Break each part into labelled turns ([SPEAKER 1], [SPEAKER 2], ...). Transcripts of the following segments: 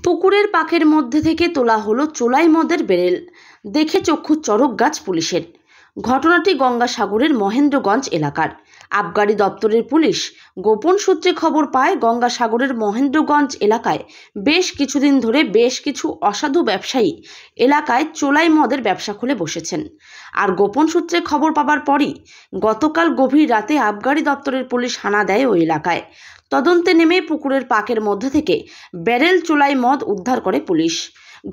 [SPEAKER 1] পুকুরের পাকের মধ্যে থেকে তোলা হলো চোলাই মদের বেরেল, দেখে চক্ষু চড়ক গাছ পুলিশের। ঘটনাটি গঙ্গাসাগরের মহেন্দ্রগঞ্জ এলাকার। আবগারি দপ্তরের পুলিশ গোপন সূত্রে খবর পায় গঙ্গাসাগরের মহেন্দ্রগঞ্জ এলাকায় বেশ কিছুদিন ধরে বেশ কিছু অসাধু ব্যবসায়ী এলাকায় চোলাই মদের ব্যবসা খুলে বসেছেন। আর গোপন সূত্রে খবর পাবার পরই গতকাল গভীর রাতে আবগারি দপ্তরের পুলিশ হানা দেয় ওই এলাকায়। তদন্তে নেমে পুকুরের পাকের মধ্যে থেকে ব্যারেল চোলাই মদ উদ্ধার করে পুলিশ।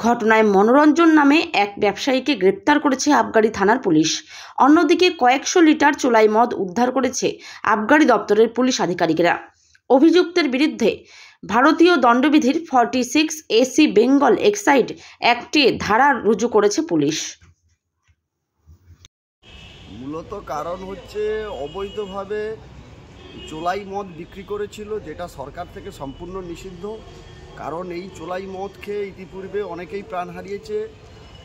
[SPEAKER 1] ঘটনায় মনোরঞ্জন নামে এক ব্যবসায়ীকে গ্রেপ্তার করেছে আবগারি থানার পুলিশ। অন্যদিকে কয়েকশো লিটার চোলাই মদ উদ্ধার করেছে আবগারি দপ্তরের পুলিশ আধিকারিকেরা। অভিযুক্তের বিরুদ্ধে ভারতীয় দণ্ডবিধির 46 AC বেঙ্গল এক্সাইজ অ্যাক্টে ধারা রুজু করেছে পুলিশ।
[SPEAKER 2] মূলত কারণ হচ্ছে অবৈধভাবে চোলাই মদ বিক্রি করেছিল, যেটা সরকার থেকে সম্পূর্ণ নিষিদ্ধ। কারণ এই চোলাই মদ খেয়ে ইতিপূর্বে অনেকেই প্রাণ হারিয়েছে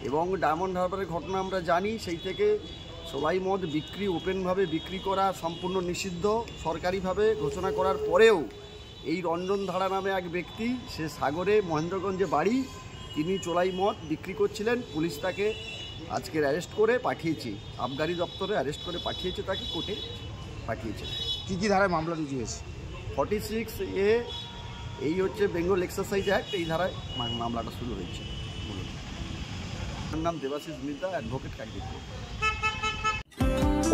[SPEAKER 2] এবং ডায়মন্ড হারবারের ঘটনা আমরা জানি। সেই থেকে চোলাই মদ বিক্রি ওপেনভাবে বিক্রি করা সম্পূর্ণ নিষিদ্ধ সরকারিভাবে ঘোষণা করার পরেও এই রঞ্জন ধারা নামে এক ব্যক্তি, সে সাগরে মহেন্দ্রগঞ্জে বাড়ি, তিনি চোলাই মদ বিক্রি করছিলেন। পুলিশ তাকে আজকে অ্যারেস্ট করে পাঠিয়েছে, আবগারি দপ্তরে অ্যারেস্ট করে পাঠিয়েছে, তাকে কোর্টে পাঠিয়েছে।
[SPEAKER 3] কী কী ধারায় মামলা রুজু হয়েছে?
[SPEAKER 2] 46 A এই হচ্ছে বেঙ্গল এক্সারসাইজ অ্যাক্ট, এই ধারায় মামলাটা শুরু হয়েছে। আমার নাম দেবাশিস মিতা, অ্যাডভোকেট কাকদ্বীপ।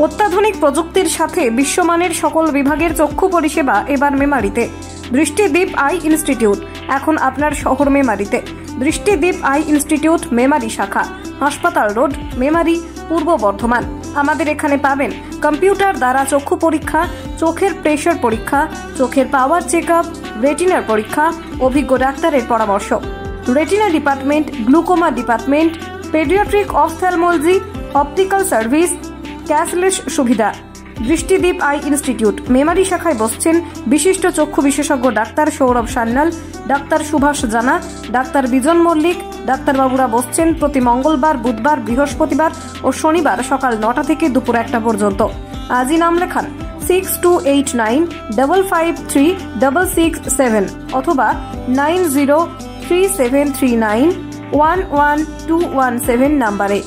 [SPEAKER 4] অত্যাধুনিক প্রযুক্তির সাথে বিশ্বমানের সকল বিভাগের চক্ষু পরিষেবা এবার মেমারিতে। দৃষ্টিদ্বীপ আই ইনস্টিটিউট এখন আপনার শহর মেমারিতে। দৃষ্টিদ্বীপ আই ইনস্টিটিউট মেমারি শাখা, হাসপাতাল রোড, মেমারি, পূর্ব বর্ধমান। আমাদের এখানে পাবেন কম্পিউটার দ্বারা চক্ষু পরীক্ষা, চোখের প্রেশার পরীক্ষা, চোখের পাওয়ার চেক আপ, রেটিনার পরীক্ষা, অভিজ্ঞ ডাক্তারের পরামর্শ। Retina department, glaucoma department, paediatric ophthalmology, optical service, cashless সুবিধা। দৃষ্টিদ্বীপ আই ইনস্টিটিউট মেমারি শাখায় বসছেন বিশিষ্ট চক্ষু বিশেষজ্ঞ ডাক্তার সৌরভ সান্যাল, ডাক্তার সুভাষ জানা, ডাক্তার বিজন মল্লিক। ডাক্তারবাবুরা বসছেন প্রতি মঙ্গলবার, বুধবার, বৃহস্পতিবার ও শনিবার সকাল 9টা থেকে দুপুর 1টা পর্যন্ত। আজই নাম লেখান 6289553667 অথবা 9037391117 নাম্বারে।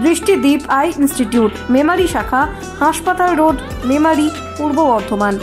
[SPEAKER 4] দৃষ্টিদ্বীপ আই ইনস্টিটিউট মেমারি শাখা, হাসপাতাল রোড, মেমারি, পূর্ব বর্ধমান।